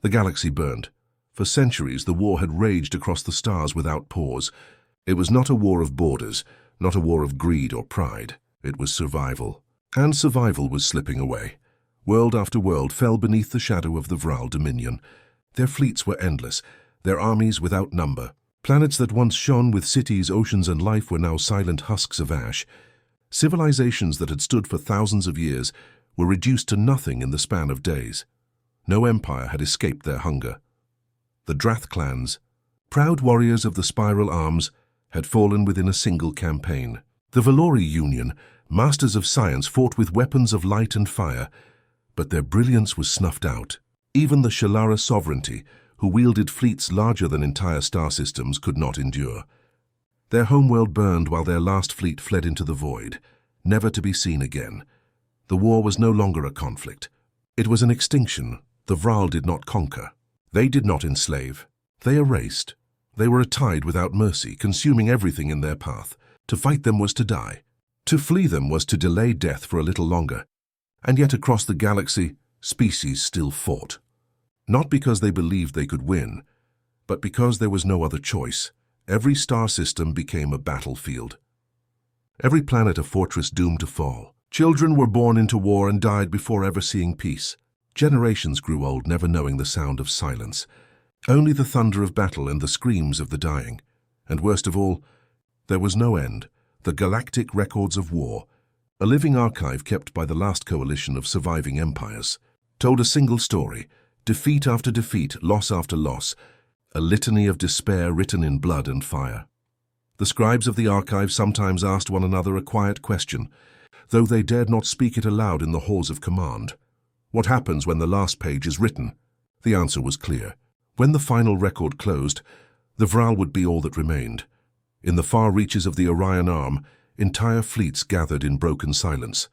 The galaxy burned. For centuries, the war had raged across the stars without pause. It was not a war of borders, not a war of greed or pride. It was survival. And survival was slipping away. World after world fell beneath the shadow of the Vral dominion. Their fleets were endless, their armies without number. Planets that once shone with cities, oceans, and life were now silent husks of ash. Civilizations that had stood for thousands of years were reduced to nothing in the span of days. No empire had escaped their hunger. The Drath clans, proud warriors of the spiral arms, had fallen within a single campaign. The Valori Union, masters of science, fought with weapons of light and fire, but their brilliance was snuffed out. Even the Shalara sovereignty, who wielded fleets larger than entire star systems, could not endure. Their homeworld burned while their last fleet fled into the void, never to be seen again. The war was no longer a conflict. It was an extinction. The Vral did not conquer. They did not enslave. They erased. They were a tide without mercy, consuming everything in their path. To fight them was to die. To flee them was to delay death for a little longer. And yet across the galaxy, species still fought. Not because they believed they could win, but because there was no other choice. Every star system became a battlefield. Every planet a fortress doomed to fall. Children were born into war and died before ever seeing peace. Generations grew old, never knowing the sound of silence. Only the thunder of battle and the screams of the dying. And worst of all, there was no end. The galactic records of war, a living archive kept by the last coalition of surviving empires, told a single story, defeat after defeat, loss after loss, a litany of despair written in blood and fire. The scribes of the archive sometimes asked one another a quiet question, though they dared not speak it aloud in the halls of command. What happens when the last page is written? The answer was clear. When the final record closed, the Vral would be all that remained. In the far reaches of the Orion Arm, entire fleets gathered in broken silence.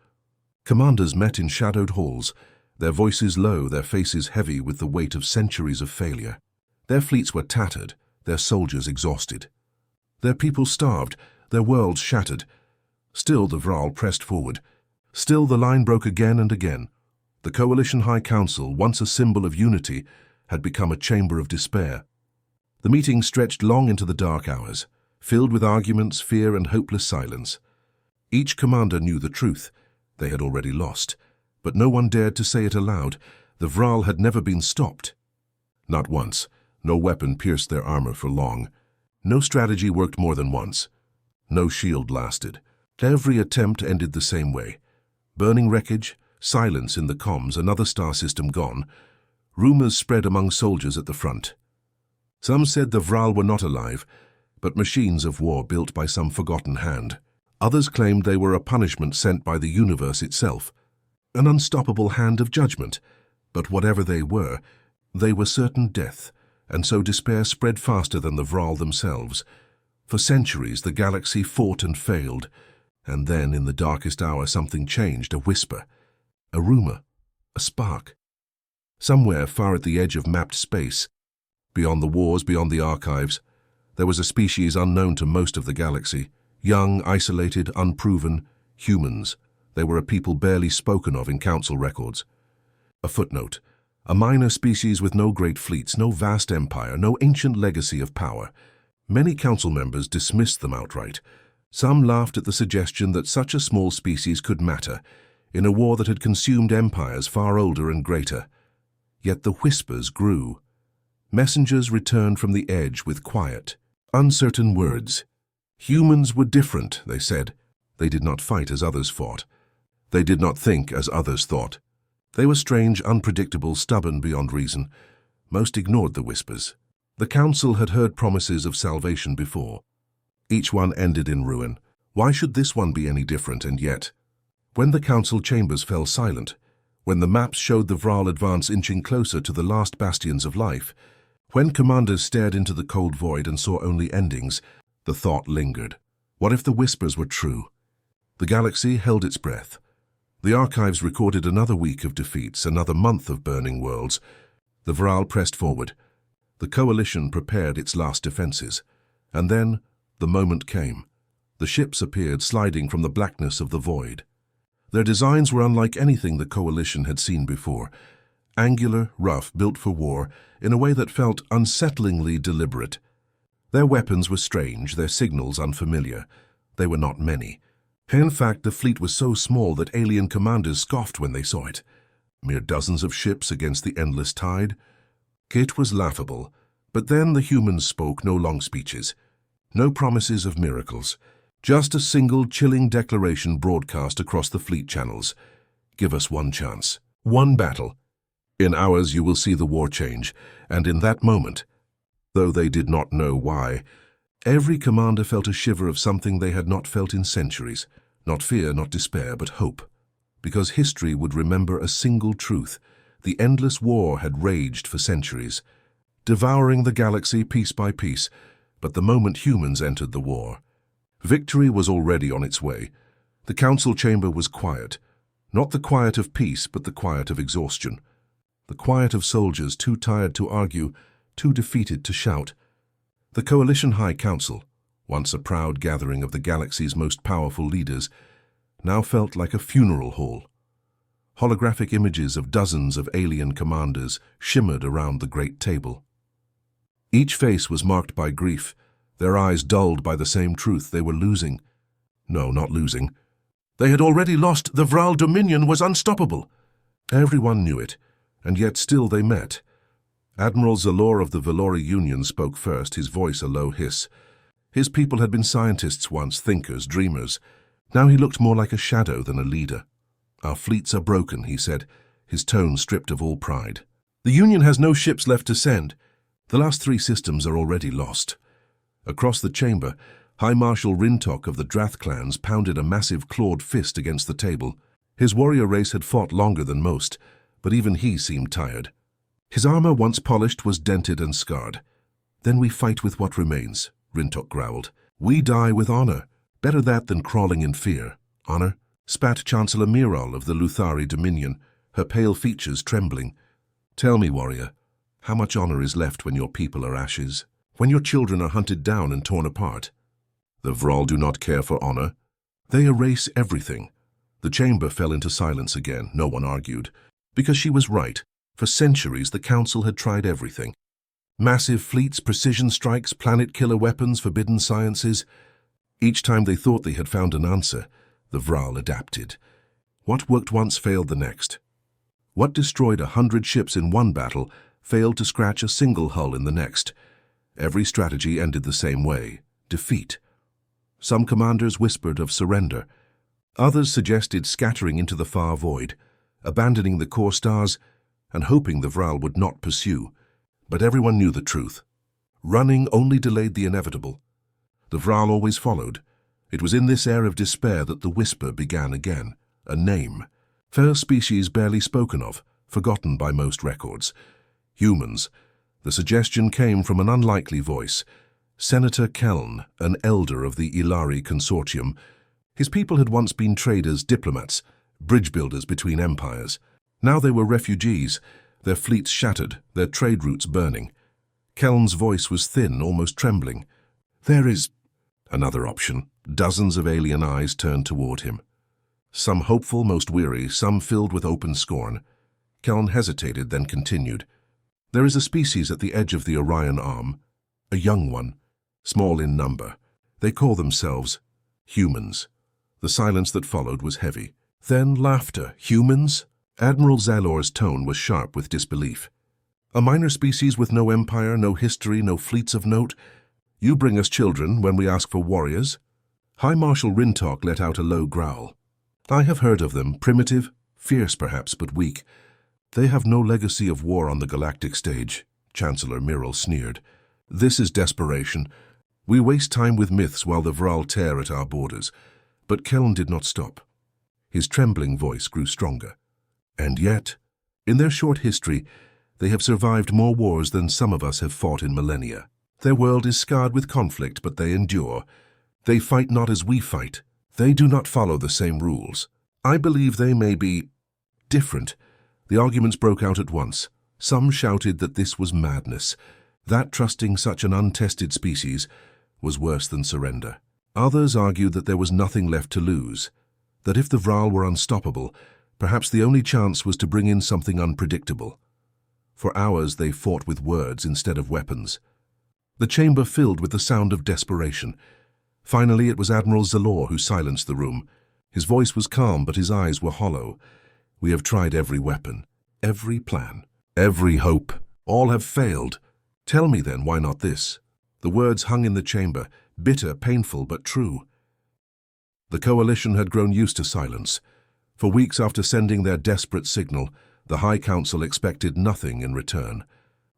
Commanders met in shadowed halls, their voices low, their faces heavy with the weight of centuries of failure. Their fleets were tattered, their soldiers exhausted. Their people starved, their worlds shattered. Still the Vral pressed forward. Still the line broke again and again. The Coalition High Council, once a symbol of unity, had become a chamber of despair. The meeting stretched long into the dark hours, filled with arguments, fear, and hopeless silence. Each commander knew the truth. They had already lost, but no one dared to say it aloud. The Vral had never been stopped. Not once. No weapon pierced their armor for long. No strategy worked more than once. No shield lasted. Every attempt ended the same way. Burning wreckage, silence in the comms, another star system gone. Rumors spread among soldiers at the front. Some said the Vral were not alive, but machines of war built by some forgotten hand. Others claimed they were a punishment sent by the universe itself, an unstoppable hand of judgment. But whatever they were certain death, and so despair spread faster than the Vral themselves. For centuries the galaxy fought and failed, and then in the darkest hour something changed, a whisper, a rumor, a spark. Somewhere far at the edge of mapped space, beyond the wars, beyond the archives, there was a species unknown to most of the galaxy. Young, isolated, unproven, humans. They were a people barely spoken of in council records. A footnote. A minor species with no great fleets, no vast empire, no ancient legacy of power. Many council members dismissed them outright. Some laughed at the suggestion that such a small species could matter in a war that had consumed empires far older and greater. Yet the whispers grew. Messengers returned from the edge with quiet, uncertain words. Humans were different, they said. They did not fight as others fought. They did not think as others thought. They were strange, unpredictable, stubborn beyond reason. Most ignored the whispers. The council had heard promises of salvation before. Each one ended in ruin. Why should this one be any different? And yet, when the council chambers fell silent, when the maps showed the Vral advance inching closer to the last bastions of life, when commanders stared into the cold void and saw only endings, the thought lingered. What if the whispers were true? The galaxy held its breath. The archives recorded another week of defeats, another month of burning worlds. The Vral pressed forward. The coalition prepared its last defenses. And then the moment came. The ships appeared, sliding from the blackness of the void. Their designs were unlike anything the coalition had seen before. angular, rough, built for war, in a way that felt unsettlingly deliberate. Their weapons were strange, their signals unfamiliar. They were not many. In fact, the fleet was so small that alien commanders scoffed when they saw it. Mere dozens of ships against the endless tide. It was laughable. But then the humans spoke, no long speeches. No promises of miracles. Just a single chilling declaration broadcast across the fleet channels. Give us one chance. One battle. In hours you will see the war change, and in that moment, though they did not know why, every commander felt a shiver of something they had not felt in centuries. Not fear, not despair, but hope. Because history would remember a single truth. The endless war had raged for centuries, devouring the galaxy piece by piece, but the moment humans entered the war, victory was already on its way. The council chamber was quiet. Not the quiet of peace, but the quiet of exhaustion. The quiet of soldiers too tired to argue, too defeated to shout. The Coalition High Council, once a proud gathering of the galaxy's most powerful leaders, now felt like a funeral hall. Holographic images of dozens of alien commanders shimmered around the great table. Each face was marked by grief, their eyes dulled by the same truth: they were losing. No, not losing. They had already lost. The Vral Dominion was unstoppable. Everyone knew it, and yet still they met. Admiral Zalor of the Valori Union spoke first, his voice a low hiss. His people had been scientists once, thinkers, dreamers. Now he looked more like a shadow than a leader. Our fleets are broken, he said, his tone stripped of all pride. The Union has no ships left to send. The last 3 systems are already lost. Across the chamber, High Marshal Rintok of the Drath clans pounded a massive clawed fist against the table. His warrior race had fought longer than most, but even he seemed tired. His armor, once polished, was dented and scarred. Then we fight with what remains, Rintok growled. We die with honor. Better that than crawling in fear. Honor? Spat Chancellor Miral of the Luthari Dominion, her pale features trembling. Tell me, warrior, how much honor is left when your people are ashes? When your children are hunted down and torn apart? The Vral do not care for honor. They erase everything. The chamber fell into silence again. No one argued. Because she was right. For centuries, the Council had tried everything. Massive fleets, precision strikes, planet-killer weapons, forbidden sciences. Each time they thought they had found an answer, the Vral adapted. What worked once failed the next. What destroyed 100 ships in one battle failed to scratch a single hull in the next. Every strategy ended the same way: defeat. Some commanders whispered of surrender. Others suggested scattering into the far void, abandoning the core stars, and hoping the Vral would not pursue. But everyone knew the truth. Running only delayed the inevitable. The Vral always followed. It was in this air of despair that the whisper began again. A name. Fair species barely spoken of, forgotten by most records. Humans. The suggestion came from an unlikely voice. Senator Keln, an elder of the Ilari Consortium. His people had once been traders, diplomats, bridge builders between empires. Now they were refugees, their fleets shattered, their trade routes burning. Keln's voice was thin, almost trembling. There is another option. Dozens of alien eyes turned toward him. Some hopeful, most weary, some filled with open scorn. Keln hesitated, then continued. There is a species at the edge of the Orion Arm, a young one, small in number. They call themselves humans. The silence that followed was heavy. Then laughter. Humans? Admiral Zalor's tone was sharp with disbelief. A minor species with no empire, no history, no fleets of note. You bring us children when we ask for warriors? High Marshal Rintok let out a low growl. I have heard of them, primitive, fierce perhaps, but weak. They have no legacy of war on the galactic stage, Chancellor Miral sneered. This is desperation. We waste time with myths while the Vral tear at our borders. But Keln did not stop. His trembling voice grew stronger. And yet, in their short history, they have survived more wars than some of us have fought in millennia. Their world is scarred with conflict, but they endure. They fight not as we fight. They do not follow the same rules. I believe they may be different. The arguments broke out at once. Some shouted that this was madness, that trusting such an untested species was worse than surrender. Others argued that there was nothing left to lose, that if the Vral were unstoppable, perhaps the only chance was to bring in something unpredictable, For hours they fought with words instead of weapons. The chamber filled with the sound of desperation. Finally, it was Admiral Zalor who silenced the room. His voice was calm, but his eyes were hollow. "We have tried every weapon, every plan, every hope. All have failed. Tell me then, why not this?" The words hung in the chamber, bitter, painful, but true. The coalition had grown used to silence. For weeks after sending their desperate signal, the High Council expected nothing in return.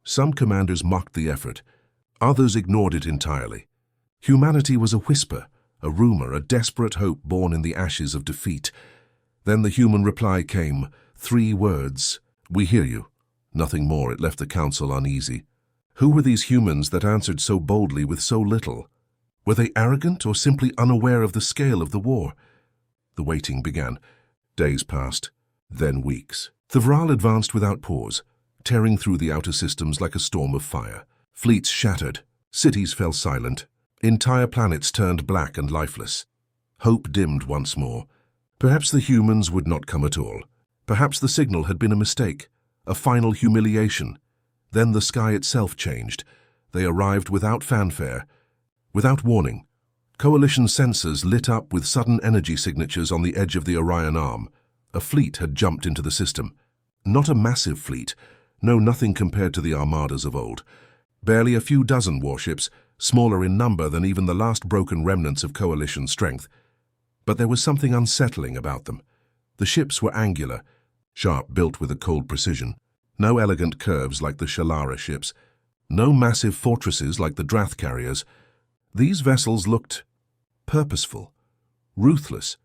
Some commanders mocked the effort. Others ignored it entirely. Humanity was a whisper, a rumor, a desperate hope born in the ashes of defeat. Then the human reply came, 3 words, "We hear you." Nothing more. It left the Council uneasy. Who were these humans that answered so boldly with so little? Were they arrogant or simply unaware of the scale of the war? The waiting began. Days passed, then weeks. The Vral advanced without pause, tearing through the outer systems like a storm of fire. Fleets shattered, cities fell silent, entire planets turned black and lifeless. Hope dimmed once more. Perhaps the humans would not come at all. Perhaps the signal had been a mistake, a final humiliation. Then the sky itself changed. They arrived without fanfare, without warning. Coalition sensors lit up with sudden energy signatures on the edge of the Orion Arm. A fleet had jumped into the system. Not a massive fleet. No, nothing compared to the armadas of old. Barely a few dozen warships, smaller in number than even the last broken remnants of Coalition strength. But there was something unsettling about them. The ships were angular, sharp, built with a cold precision. No elegant curves like the Shalara ships. No massive fortresses like the Drath carriers. These vessels looked purposeful, ruthless,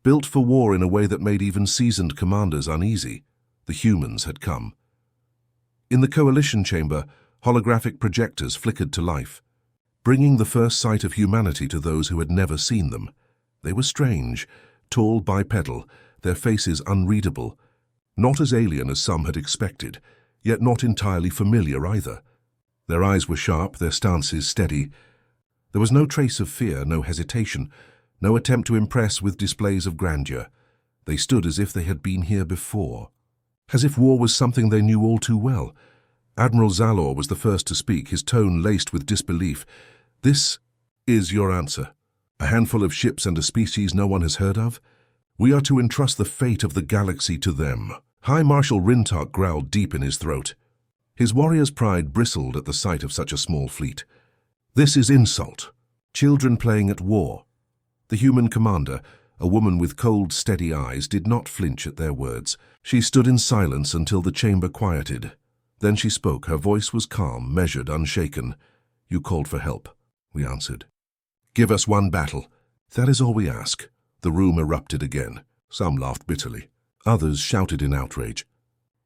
built for war in a way that made even seasoned commanders uneasy. The humans had come. In the Coalition chamber, holographic projectors flickered to life, bringing the first sight of humanity to those who had never seen them. They were strange, tall, bipedal, their faces unreadable, not as alien as some had expected, yet not entirely familiar either. Their eyes were sharp, their stances steady. There was no trace of fear, no hesitation, no attempt to impress with displays of grandeur. They stood as if they had been here before, as if war was something they knew all too well. Admiral Zalor was the first to speak, his tone laced with disbelief. "This is your answer? A handful of ships and a species no one has heard of? We are to entrust the fate of the galaxy to them." High Marshal Rintok growled deep in his throat. His warrior's pride bristled at the sight of such a small fleet. "This is insult. Children playing at war." The human commander, a woman with cold, steady eyes, did not flinch at their words. She stood in silence until the chamber quieted. Then she spoke. Her voice was calm, measured, unshaken. "You called for help," we answered. "Give us one battle. That is all we ask." The room erupted again. Some laughed bitterly. Others shouted in outrage.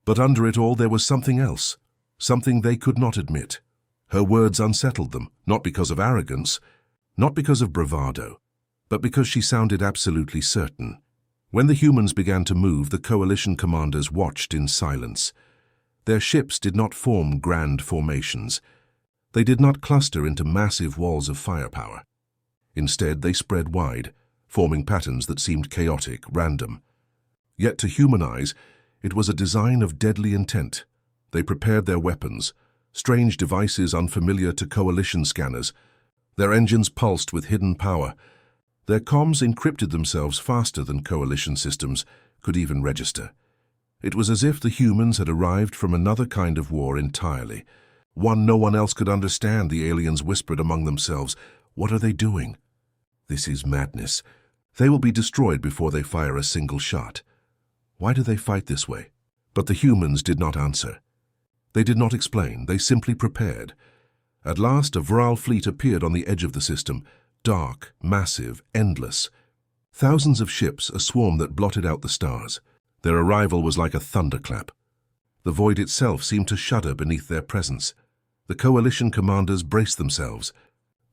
But under it all there was something else, something they could not admit. Her words unsettled them, not because of arrogance, not because of bravado, but because she sounded absolutely certain. When the humans began to move, the Coalition commanders watched in silence. Their ships did not form grand formations. They did not cluster into massive walls of firepower. Instead, they spread wide, forming patterns that seemed chaotic, random. Yet to human eyes, it was a design of deadly intent. They prepared their weapons, strange devices unfamiliar to Coalition scanners. Their engines pulsed with hidden power. Their comms encrypted themselves faster than Coalition systems could even register. It was as if the humans had arrived from another kind of war entirely, one no one else could understand. The aliens whispered among themselves, "What are they doing? This is madness. They will be destroyed before they fire a single shot. Why do they fight this way?" But the humans did not answer. They did not explain. They simply prepared. At last, a Vral fleet appeared on the edge of the system, dark, massive, endless. Thousands of ships, a swarm that blotted out the stars. Their arrival was like a thunderclap. The void itself seemed to shudder beneath their presence. The Coalition commanders braced themselves.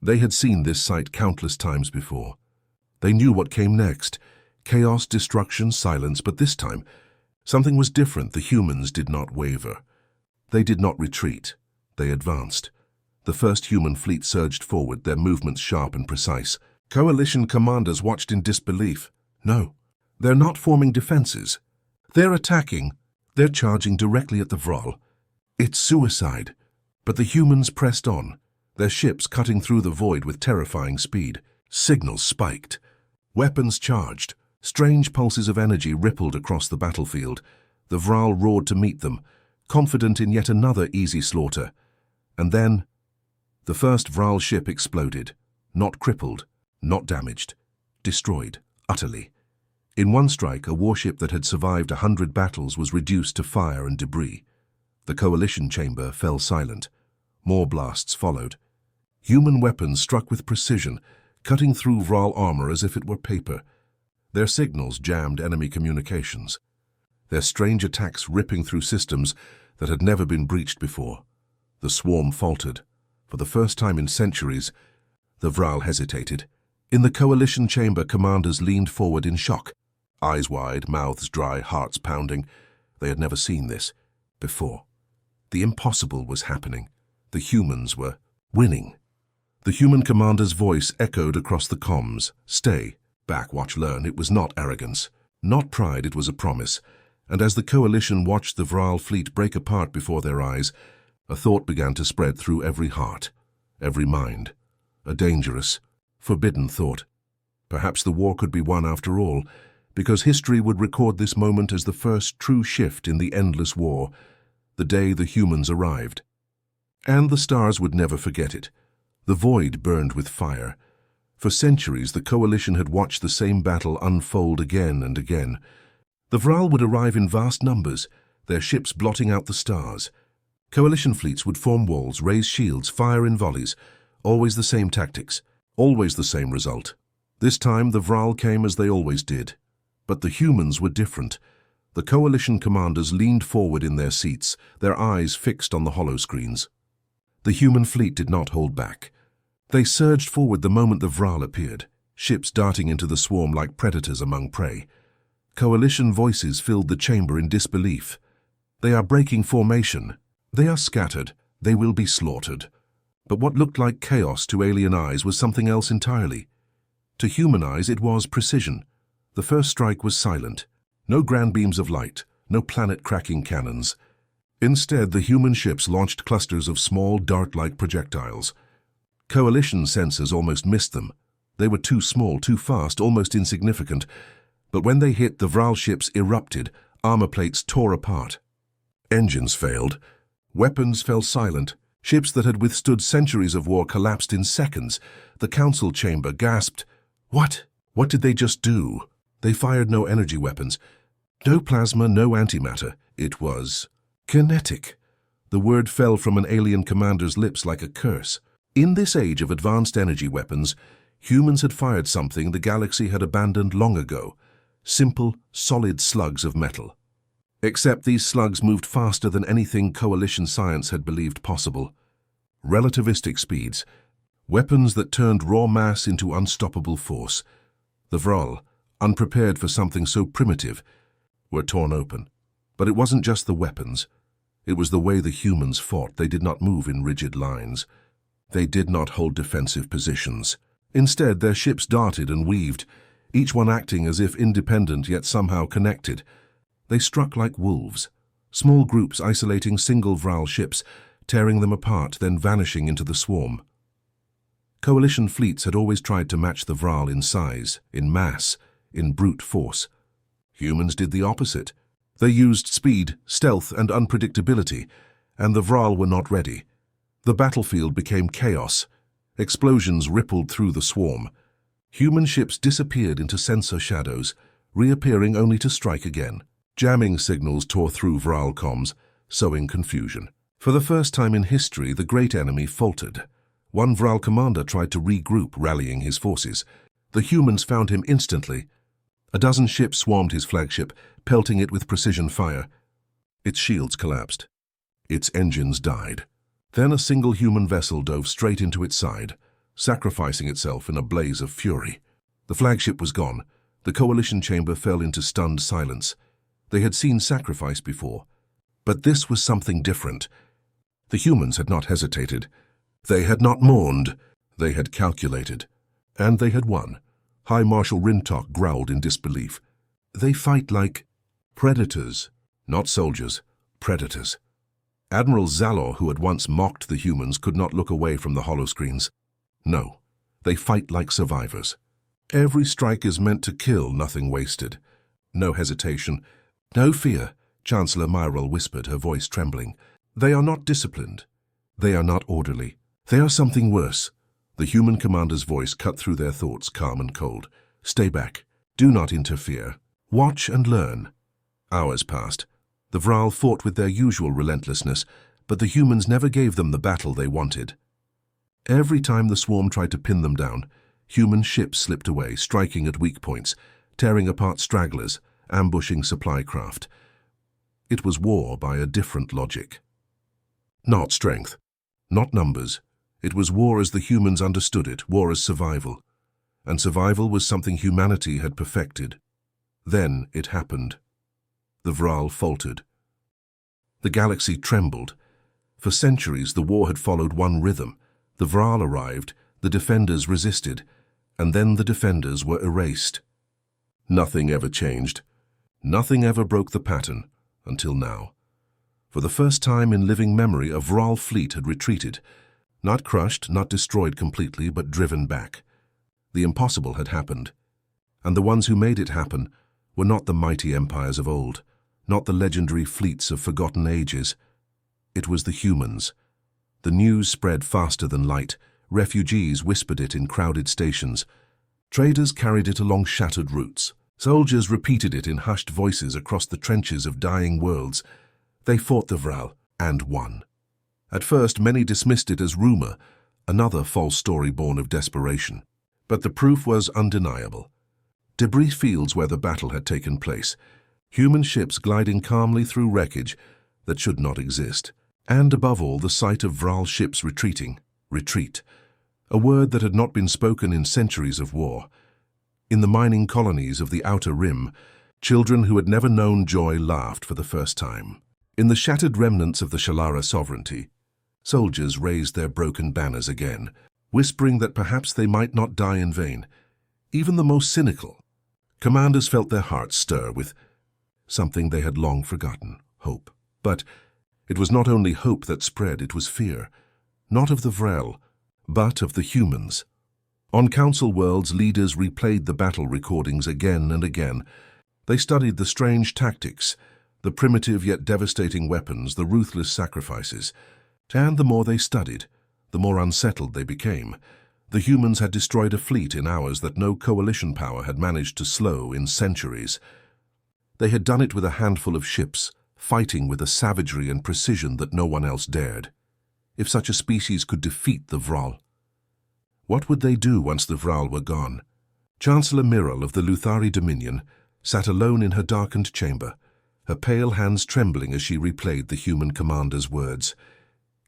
They had seen this sight countless times before. They knew what came next. Chaos, destruction, silence, but this time, something was different. The humans did not waver. They did not retreat. They advanced. The first human fleet surged forward, their movements sharp and precise. Coalition commanders watched in disbelief. No, they're not forming defenses. They're attacking. They're charging directly at the Vral. It's suicide. But the humans pressed on, their ships cutting through the void with terrifying speed. Signals spiked. Weapons charged. Strange pulses of energy rippled across the battlefield. The Vral roared to meet them, confident in yet another easy slaughter. And then, the first Vral ship exploded. Not crippled, not damaged. Destroyed, utterly. In one strike, a warship that had survived 100 battles was reduced to fire and debris. The coalition chamber fell silent. More blasts followed. Human weapons struck with precision, cutting through Vral armor as if it were paper. Their signals jammed enemy communications, their strange attacks ripping through systems that had never been breached before. The swarm faltered. For the first time in centuries, the Vral hesitated. In the coalition chamber, commanders leaned forward in shock, eyes wide, mouths dry, hearts pounding. They had never seen this before. The impossible was happening. The humans were winning. The human commander's voice echoed across the comms. Stay, back, watch, learn. It was not arrogance, not pride, it was a promise. And as the coalition watched the Vral fleet break apart before their eyes, a thought began to spread through every heart, every mind. A dangerous, forbidden thought. Perhaps the war could be won after all, because history would record this moment as the first true shift in the endless war, the day the humans arrived. And the stars would never forget it. The void burned with fire. For centuries, the coalition had watched the same battle unfold again and again. The Vral would arrive in vast numbers, their ships blotting out the stars. Coalition fleets would form walls, raise shields, fire in volleys. Always the same tactics, always the same result. This time, the Vral came as they always did. But the humans were different. The coalition commanders leaned forward in their seats, their eyes fixed on the holoscreens. The human fleet did not hold back. They surged forward the moment the Vral appeared, ships darting into the swarm like predators among prey. Coalition voices filled the chamber in disbelief. They are breaking formation. They are scattered. They will be slaughtered. But what looked like chaos to alien eyes was something else entirely. To human eyes, it was precision. The first strike was silent. No grand beams of light, no planet-cracking cannons. Instead, the human ships launched clusters of small, dart-like projectiles. Coalition sensors almost missed them. They were too small, too fast, almost insignificant. But when they hit, the Vral ships erupted, armor plates tore apart. Engines failed. Weapons fell silent. Ships that had withstood centuries of war collapsed in seconds. The council chamber gasped. What? What did they just do? They fired no energy weapons. No plasma, no antimatter. It was kinetic. The word fell from an alien commander's lips like a curse. In this age of advanced energy weapons, humans had fired something the galaxy had abandoned long ago. Simple, solid slugs of metal. Except these slugs moved faster than anything coalition science had believed possible. Relativistic speeds. Weapons that turned raw mass into unstoppable force. The Vral, unprepared for something so primitive, were torn open. But it wasn't just the weapons. It was the way the humans fought. They did not move in rigid lines. They did not hold defensive positions. Instead, their ships darted and weaved, each one acting as if independent yet somehow connected. They struck like wolves, small groups isolating single Vral ships, tearing them apart, then vanishing into the swarm. Coalition fleets had always tried to match the Vral in size, in mass, in brute force. Humans did the opposite. They used speed, stealth, and unpredictability, and the Vral were not ready. The battlefield became chaos. Explosions rippled through the swarm. Human ships disappeared into sensor shadows, reappearing only to strike again. Jamming signals tore through Vral comms, sowing confusion. For the first time in history, the great enemy faltered. One Vral commander tried to regroup, rallying his forces. The humans found him instantly. A dozen ships swarmed his flagship, pelting it with precision fire. Its shields collapsed. Its engines died. Then a single human vessel dove straight into its side, sacrificing itself in a blaze of fury. The flagship was gone. The coalition chamber fell into stunned silence. They had seen sacrifice before, but this was something different. The humans had not hesitated. They had not mourned. They had calculated. And they had won. High Marshal Rintok growled in disbelief. They fight like predators, not soldiers, predators. Admiral Zalor, who had once mocked the humans, could not look away from the holoscreens. No, they fight like survivors. Every strike is meant to kill, nothing wasted. No hesitation, no fear, Chancellor Myril whispered, her voice trembling. They are not disciplined. They are not orderly. They are something worse. The human commander's voice cut through their thoughts, calm and cold. Stay back. Do not interfere. Watch and learn. Hours passed. The Vral fought with their usual relentlessness, but the humans never gave them the battle they wanted. Every time the swarm tried to pin them down, human ships slipped away, striking at weak points, tearing apart stragglers, ambushing supply craft. It was war by a different logic. Not strength, not numbers. It was war as the humans understood it, war as survival. And survival was something humanity had perfected. Then it happened. The Vral faltered. The galaxy trembled. For centuries the war had followed one rhythm. The Vral arrived, the defenders resisted, and then the defenders were erased. Nothing ever changed. Nothing ever broke the pattern, until now. For the first time in living memory, a Vral fleet had retreated. Not crushed, not destroyed completely, but driven back. The impossible had happened. And the ones who made it happen were not the mighty empires of old, not the legendary fleets of forgotten ages. It was the humans. The news spread faster than light. Refugees whispered it in crowded stations. Traders carried it along shattered routes. Soldiers repeated it in hushed voices across the trenches of dying worlds. They fought the Vral and won. At first, many dismissed it as rumor, another false story born of desperation. But the proof was undeniable. Debris fields where the battle had taken place, human ships gliding calmly through wreckage that should not exist, and above all, the sight of Vral ships retreating. Retreat. A word that had not been spoken in centuries of war. In the mining colonies of the Outer Rim, children who had never known joy laughed for the first time. In the shattered remnants of the Shalara sovereignty, soldiers raised their broken banners again, whispering that perhaps they might not die in vain. Even the most cynical commanders felt their hearts stir with something they had long forgotten, hope. But it was not only hope that spread, it was fear, not of the Vrel, but of the humans. On Council Worlds, leaders replayed the battle recordings again and again. They studied the strange tactics, the primitive yet devastating weapons, the ruthless sacrifices. And the more they studied, the more unsettled they became. The humans had destroyed a fleet in hours that no coalition power had managed to slow in centuries. They had done it with a handful of ships, fighting with a savagery and precision that no one else dared. If such a species could defeat the Vral, what would they do once the Vral were gone? Chancellor Myril of the Luthari Dominion sat alone in her darkened chamber, her pale hands trembling as she replayed the human commander's words.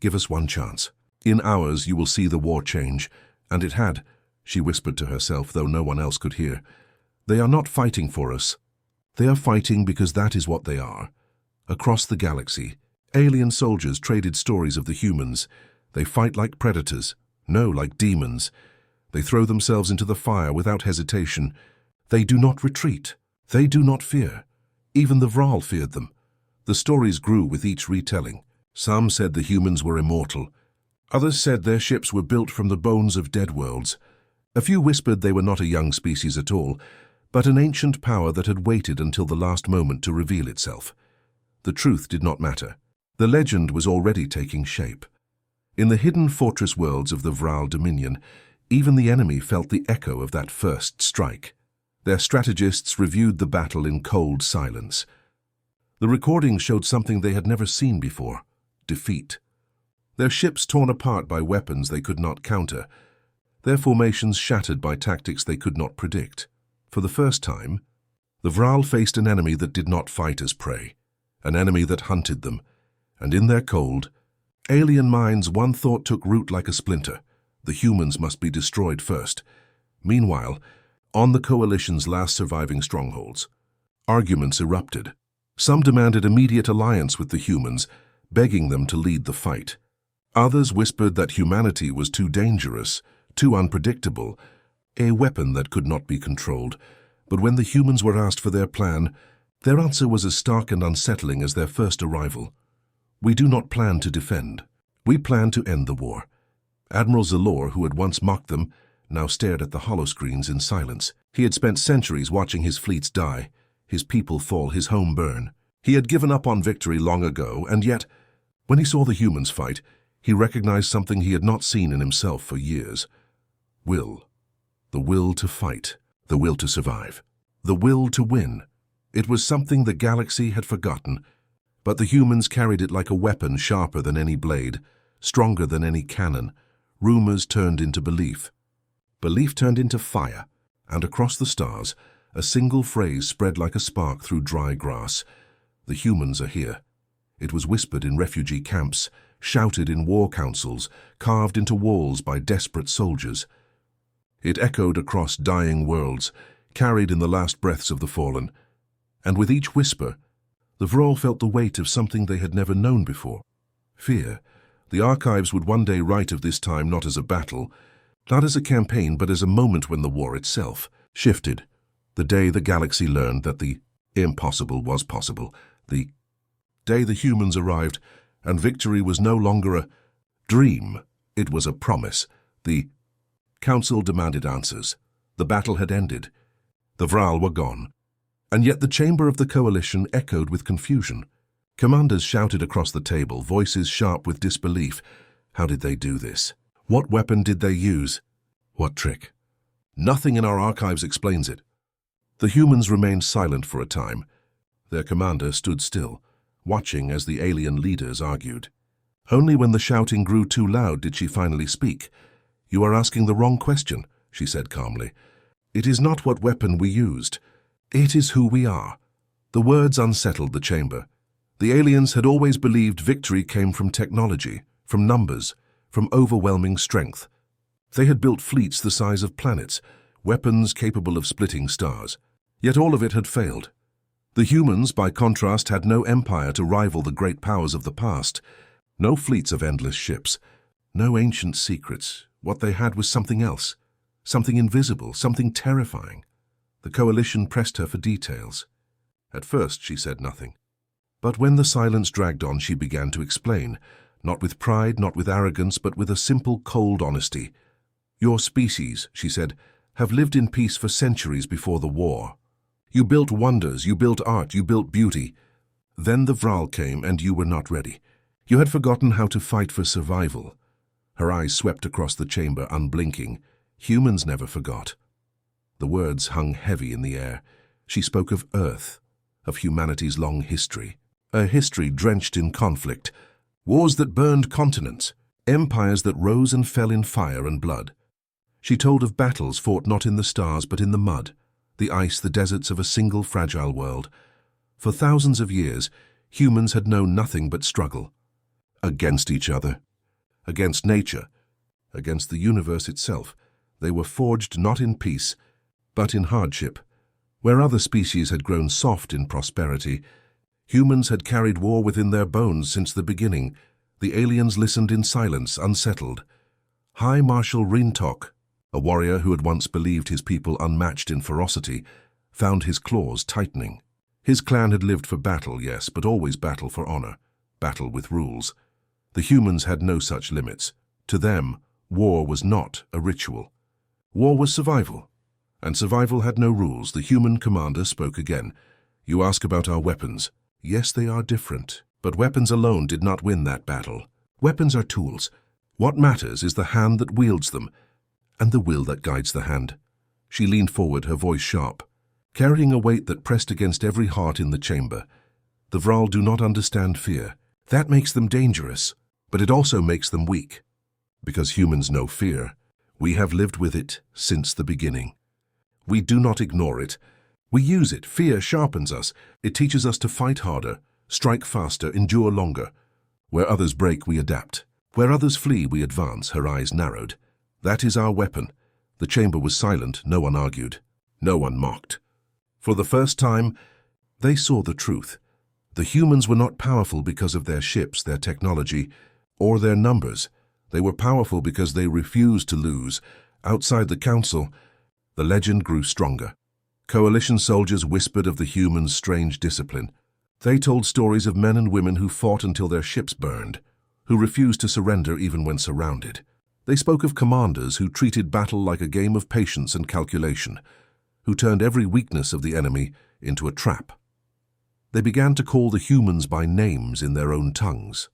Give us one chance. In hours you will see the war change. And it had, she whispered to herself, though no one else could hear. They are not fighting for us. They are fighting because that is what they are. Across the galaxy, alien soldiers traded stories of the humans. They fight like predators, no, like demons. They throw themselves into the fire without hesitation. They do not retreat. They do not fear. Even the Vral feared them. The stories grew with each retelling. Some said the humans were immortal. Others said their ships were built from the bones of dead worlds. A few whispered they were not a young species at all, but an ancient power that had waited until the last moment to reveal itself. The truth did not matter. The legend was already taking shape. In the hidden fortress worlds of the Vral Dominion, even the enemy felt the echo of that first strike. Their strategists reviewed the battle in cold silence. The recordings showed something they had never seen before: defeat. Their ships torn apart by weapons they could not counter, their formations shattered by tactics they could not predict. For the first time, the Vral faced an enemy that did not fight as prey, an enemy that hunted them, and in their cold, alien minds one thought took root like a splinter: the humans must be destroyed first. Meanwhile, on the coalition's last surviving strongholds, arguments erupted. Some demanded immediate alliance with the humans, begging them to lead the fight. Others whispered that humanity was too dangerous, too unpredictable, a weapon that could not be controlled. But when the humans were asked for their plan, their answer was as stark and unsettling as their first arrival. We do not plan to defend. We plan to end the war. Admiral Zalor, who had once mocked them, now stared at the holoscreens in silence. He had spent centuries watching his fleets die, his people fall, his home burn. He had given up on victory long ago, and yet, when he saw the humans fight, he recognized something he had not seen in himself for years. Will. The will to fight. The will to survive. The will to win. It was something the galaxy had forgotten, but the humans carried it like a weapon sharper than any blade, stronger than any cannon. Rumors turned into belief. Belief turned into fire, and across the stars, a single phrase spread like a spark through dry grass. The humans are here. It was whispered in refugee camps, shouted in war councils, carved into walls by desperate soldiers. It echoed across dying worlds, carried in the last breaths of the fallen. And with each whisper, the Vrol felt the weight of something they had never known before. Fear. The archives would one day write of this time not as a battle, not as a campaign, but as a moment when the war itself shifted. The day the galaxy learned that the impossible was possible. The day the humans arrived, and victory was no longer a dream, it was a promise. The council demanded answers. The battle had ended. The Vral were gone. And yet the chamber of the coalition echoed with confusion. Commanders shouted across the table, voices sharp with disbelief. How did they do this? What weapon did they use? What trick? Nothing in our archives explains it. The humans remained silent for a time. Their commander stood still, watching as the alien leaders argued. Only when the shouting grew too loud did she finally speak. "You are asking the wrong question," she said calmly. "It is not what weapon we used. It is who we are." The words unsettled the chamber. The aliens had always believed victory came from technology, from numbers, from overwhelming strength. They had built fleets the size of planets, weapons capable of splitting stars. Yet all of it had failed. The humans, by contrast, had no empire to rival the great powers of the past, no fleets of endless ships, no ancient secrets. What they had was something else, something invisible, something terrifying. The coalition pressed her for details. At first she said nothing. But when the silence dragged on, she began to explain, not with pride, not with arrogance, but with a simple, cold honesty. "Your species," she said, "have lived in peace for centuries before the war. You built wonders, you built art, you built beauty. Then the Vral came and you were not ready. You had forgotten how to fight for survival." Her eyes swept across the chamber, unblinking. Humans never forgot. The words hung heavy in the air. She spoke of Earth, of humanity's long history. A history drenched in conflict, wars that burned continents, empires that rose and fell in fire and blood. She told of battles fought not in the stars but in the mud, the ice, the deserts of a single fragile world. For thousands of years, humans had known nothing but struggle. Against each other, against nature, against the universe itself. They were forged not in peace, but in hardship. Where other species had grown soft in prosperity, humans had carried war within their bones since the beginning. The aliens listened in silence, unsettled. High Marshal Rintok, a warrior who had once believed his people unmatched in ferocity, found his claws tightening. His clan had lived for battle, yes, but always battle for honor, battle with rules. The humans had no such limits. To them, war was not a ritual. War was survival, and survival had no rules. The human commander spoke again. "You ask about our weapons. Yes, they are different, but weapons alone did not win that battle. Weapons are tools. What matters is the hand that wields them, and the will that guides the hand." She leaned forward, her voice sharp, carrying a weight that pressed against every heart in the chamber. "The Vral do not understand fear. That makes them dangerous, but it also makes them weak. Because humans know fear, we have lived with it since the beginning. We do not ignore it. We use it. Fear sharpens us. It teaches us to fight harder, strike faster, endure longer. Where others break, we adapt. Where others flee, we advance." Her eyes narrowed. "That is our weapon." The chamber was silent. No one argued. No one mocked. For the first time, they saw the truth. The humans were not powerful because of their ships, their technology, or their numbers. They were powerful because they refused to lose. Outside the council, the legend grew stronger. Coalition soldiers whispered of the humans' strange discipline. They told stories of men and women who fought until their ships burned, who refused to surrender even when surrounded. They spoke of commanders who treated battle like a game of patience and calculation, who turned every weakness of the enemy into a trap. They began to call the humans by names in their own tongues.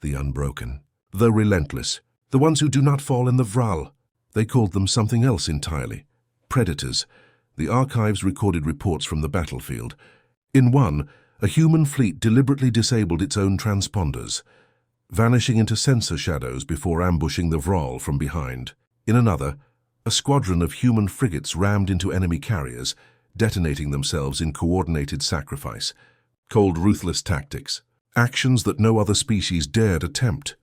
The unbroken, the relentless, the ones who do not fall in the Vral. They called them something else entirely. Predators. The archives recorded reports from the battlefield. In one, a human fleet deliberately disabled its own transponders, vanishing into sensor shadows before ambushing the Vral from behind. In another, a squadron of human frigates rammed into enemy carriers, detonating themselves in coordinated sacrifice. Cold, ruthless tactics. Actions that no other species dared attempt.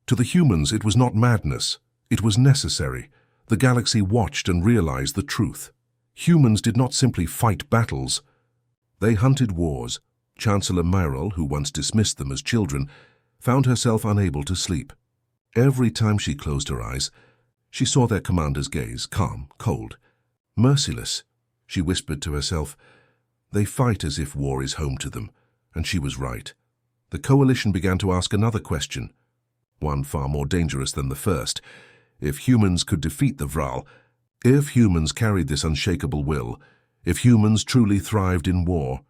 To the humans, it was not madness. It was necessary. The galaxy watched and realized the truth. Humans did not simply fight battles. They hunted wars. Chancellor Myril, who once dismissed them as children, found herself unable to sleep. Every time she closed her eyes, she saw their commander's gaze, calm, cold, merciless. She whispered to herself, "They fight as if war is home to them," and she was right. The coalition began to ask another question, one far more dangerous than the first. If humans could defeat the Vral, if humans carried this unshakable will, if humans truly thrived in war,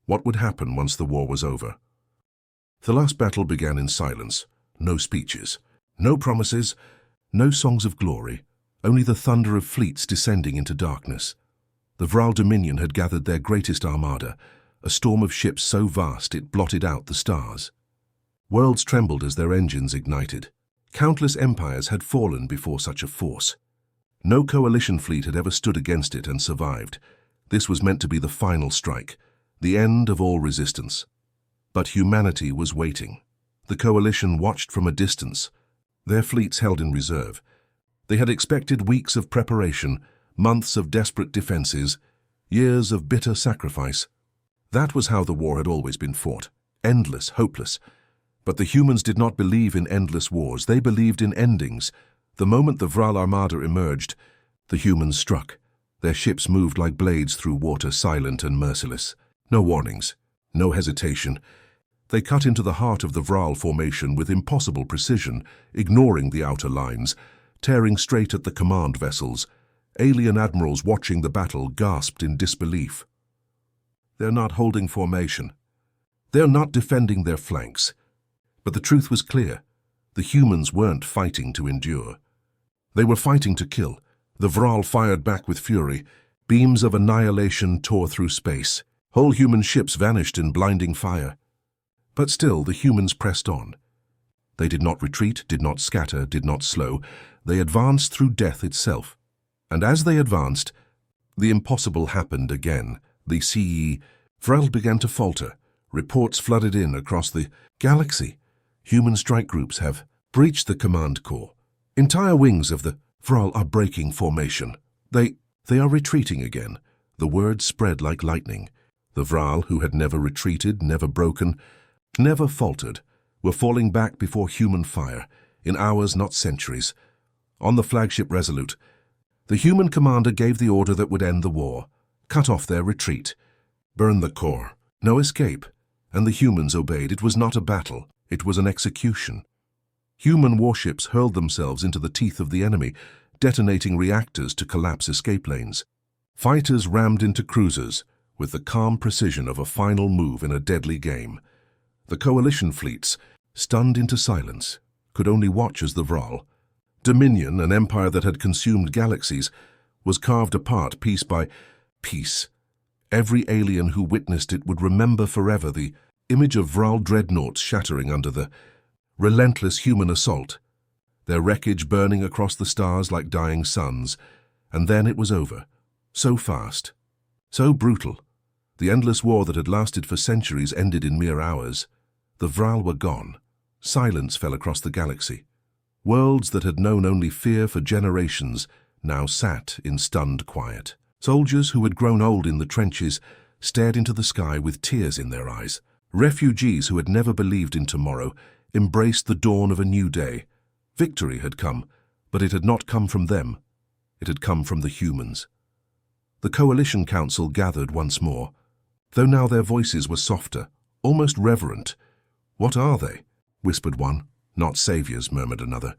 what would happen once the war was over? The last battle began in silence. No speeches, no promises, no songs of glory, only the thunder of fleets descending into darkness. The Vral Dominion had gathered their greatest armada, a storm of ships so vast it blotted out the stars. Worlds trembled as their engines ignited. Countless empires had fallen before such a force. No coalition fleet had ever stood against it and survived. This was meant to be the final strike, the end of all resistance. But humanity was waiting. The coalition watched from a distance, their fleets held in reserve. They had expected weeks of preparation, months of desperate defenses, years of bitter sacrifice. That was how the war had always been fought, endless, hopeless. But the humans did not believe in endless wars. They believed in endings. The moment the Vral Armada emerged, the humans struck. Their ships moved like blades through water, silent and merciless. No warnings, no hesitation. They cut into the heart of the Vral formation with impossible precision, ignoring the outer lines, tearing straight at the command vessels. Alien admirals watching the battle gasped in disbelief. They're not holding formation. They're not defending their flanks. But the truth was clear. The humans weren't fighting to endure. They were fighting to kill. The Vral fired back with fury. Beams of annihilation tore through space. Whole human ships vanished in blinding fire. But still, the humans pressed on. They did not retreat, did not scatter, did not slow. They advanced through death itself. And as they advanced, the impossible happened again. The CE Vral began to falter. Reports flooded in across the galaxy. Human strike groups have breached the command core. Entire wings of the Vral are breaking formation. They are retreating again. The word spread like lightning. The Vral, who had never retreated, never broken, never faltered, were falling back before human fire, in hours, not centuries. On the flagship Resolute, the human commander gave the order that would end the war, cut off their retreat, burn the core. No escape. And the humans obeyed. It was not a battle. It was an execution. Human warships hurled themselves into the teeth of the enemy, detonating reactors to collapse escape lanes. Fighters rammed into cruisers with the calm precision of a final move in a deadly game. The coalition fleets, stunned into silence, could only watch as the Vral, Dominion, an empire that had consumed galaxies, was carved apart piece by piece. Every alien who witnessed it would remember forever the image of Vral dreadnoughts shattering under the relentless human assault, their wreckage burning across the stars like dying suns. And then it was over. So fast. So brutal. The endless war that had lasted for centuries ended in mere hours. The Vral were gone. Silence fell across the galaxy. Worlds that had known only fear for generations now sat in stunned quiet. Soldiers who had grown old in the trenches stared into the sky with tears in their eyes. Refugees who had never believed in tomorrow embraced the dawn of a new day. Victory had come, but it had not come from them. It had come from the humans. The Coalition Council gathered once more. though now their voices were softer, almost reverent. "What are they?" whispered one. "Not saviors," murmured another.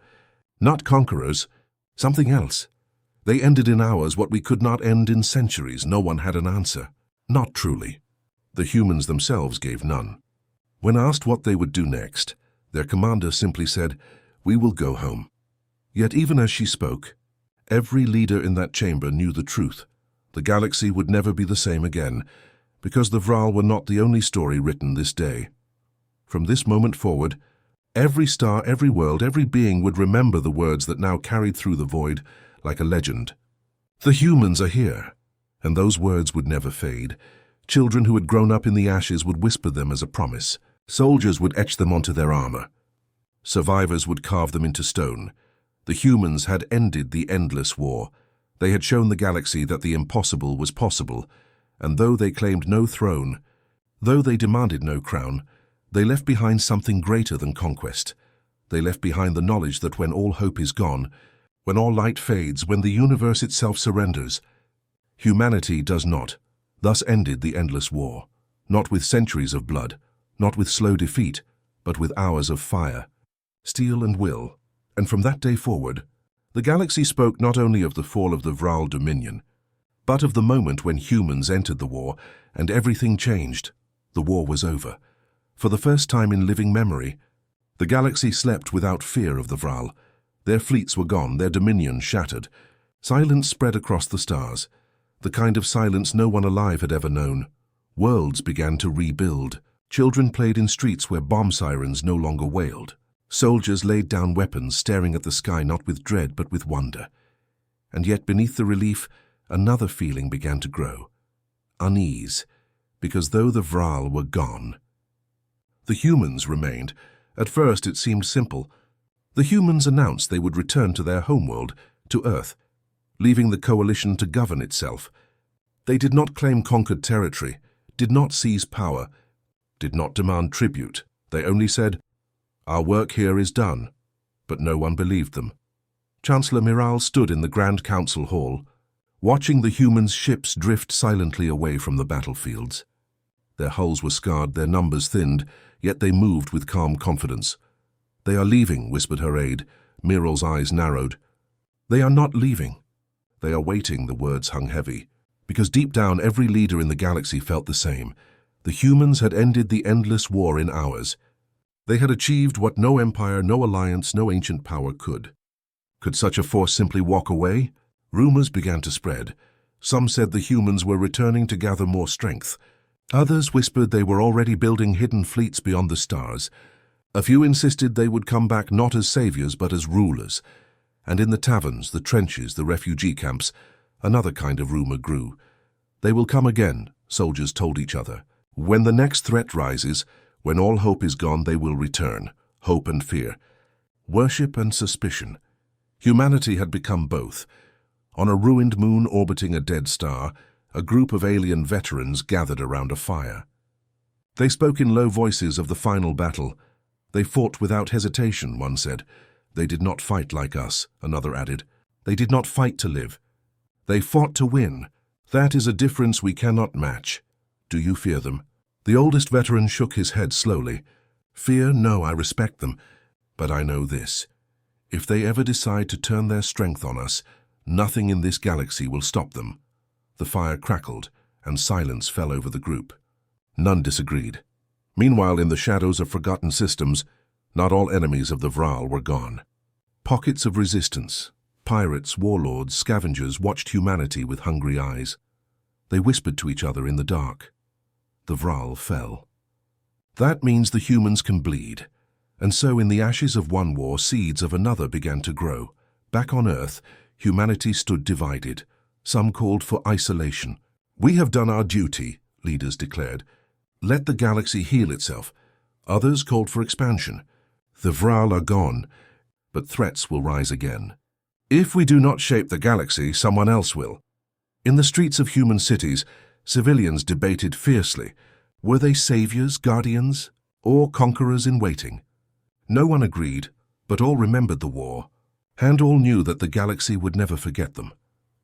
"Not conquerors. Something else. They ended in hours what we could not end in centuries." No one had an answer. Not truly. The humans themselves gave none. When asked what they would do next, their commander simply said, "We will go home." Yet even as she spoke, every leader in that chamber knew the truth. The galaxy would never be the same again, because the Vral were not the only story written this day. From this moment forward, every star, every world, every being would remember the words that now carried through the void like a legend. The humans are here, and those words would never fade. Children who had grown up in the ashes would whisper them as a promise. Soldiers would etch them onto their armor. Survivors would carve them into stone. The humans had ended the endless war. They had shown the galaxy that the impossible was possible, and though they claimed no throne, though they demanded no crown, they left behind something greater than conquest. They left behind the knowledge that when all hope is gone, when all light fades, when the universe itself surrenders, humanity does not. Thus ended the endless war, not with centuries of blood, not with slow defeat, but with hours of fire, steel and will. And from that day forward, the galaxy spoke not only of the fall of the Vral dominion, but of the moment when humans entered the war and everything changed. The war was over. For the first time in living memory, the galaxy slept without fear of the Vral. Their fleets were gone, their dominion shattered. Silence spread across the stars, the kind of silence no one alive had ever known. Worlds began to rebuild. Children played in streets where bomb sirens no longer wailed. Soldiers laid down weapons, staring at the sky not with dread but with wonder. And yet beneath the relief, another feeling began to grow. Unease, because though the Vral were gone, the humans remained. At first it seemed simple. The humans announced they would return to their homeworld, to Earth, leaving the coalition to govern itself. They did not claim conquered territory, did not seize power, did not demand tribute. They only said, "Our work here is done." But no one believed them. Chancellor Miral stood in the Grand Council Hall, watching the humans' ships drift silently away from the battlefields. Their hulls were scarred, their numbers thinned, yet they moved with calm confidence. "They are leaving," whispered her aide. Miral's eyes narrowed. "They are not leaving. They are waiting," the words hung heavy, because deep down every leader in the galaxy felt the same. The humans had ended the endless war in hours. They had achieved what no empire, no alliance, no ancient power could. Could such a force simply walk away? Rumors began to spread. Some said the humans were returning to gather more strength. Others whispered they were already building hidden fleets beyond the stars. A few insisted they would come back not as saviors but as rulers. And in the taverns, the trenches, the refugee camps, another kind of rumor grew. "They will come again," soldiers told each other. "When the next threat rises, when all hope is gone, they will return." Hope and fear, worship and suspicion. Humanity had become both. On a ruined moon orbiting a dead star, a group of alien veterans gathered around a fire. They spoke in low voices of the final battle. "They fought without hesitation," one said. "They did not fight like us," another added. "They did not fight to live. They fought to win. That is a difference we cannot match. Do you fear them?" The oldest veteran shook his head slowly. "Fear? No, I respect them. But I know this. If they ever decide to turn their strength on us, nothing in this galaxy will stop them." The fire crackled, and silence fell over the group. None disagreed. Meanwhile, in the shadows of forgotten systems, not all enemies of the Vral were gone. Pockets of resistance, pirates, warlords, scavengers watched humanity with hungry eyes. They whispered to each other in the dark. The Vral fell. That means the humans can bleed. And so in the ashes of one war, seeds of another began to grow. Back on Earth, humanity stood divided. Some called for isolation. "We have done our duty," leaders declared. "Let the galaxy heal itself." Others called for expansion. The Vral are gone, but threats will rise again. If we do not shape the galaxy, someone else will. In the streets of human cities, civilians debated fiercely. Were they saviors, guardians, or conquerors in waiting? No one agreed, but all remembered the war, and all knew that the galaxy would never forget them.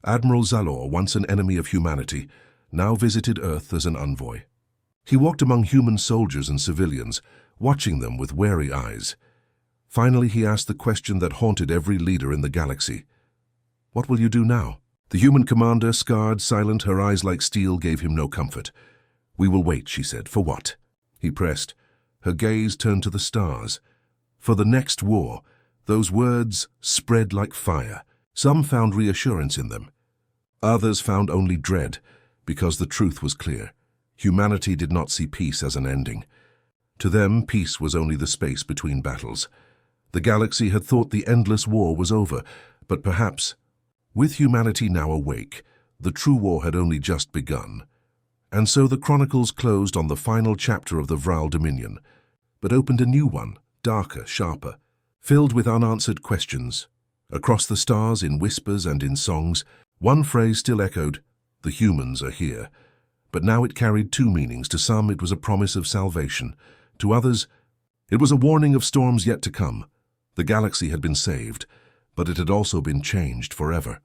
Admiral Zalor, once an enemy of humanity, now visited Earth as an envoy. He walked among human soldiers and civilians, watching them with wary eyes. Finally, he asked the question that haunted every leader in the galaxy. "What will you do now?" The human commander, scarred, silent, her eyes like steel, gave him no comfort. "We will wait," she said. "For what?" He pressed. Her gaze turned to the stars. "For the next war." Those words spread like fire. Some found reassurance in them. Others found only dread, because the truth was clear. Humanity did not see peace as an ending. To them, peace was only the space between battles. The galaxy had thought the endless war was over, but perhaps, with humanity now awake, the true war had only just begun. And so the chronicles closed on the final chapter of the Vral Dominion, but opened a new one, darker, sharper, filled with unanswered questions. Across the stars, in whispers and in songs, one phrase still echoed, "The humans are here." But now it carried two meanings. To some, it was a promise of salvation. To others, it was a warning of storms yet to come. The galaxy had been saved, but it had also been changed forever.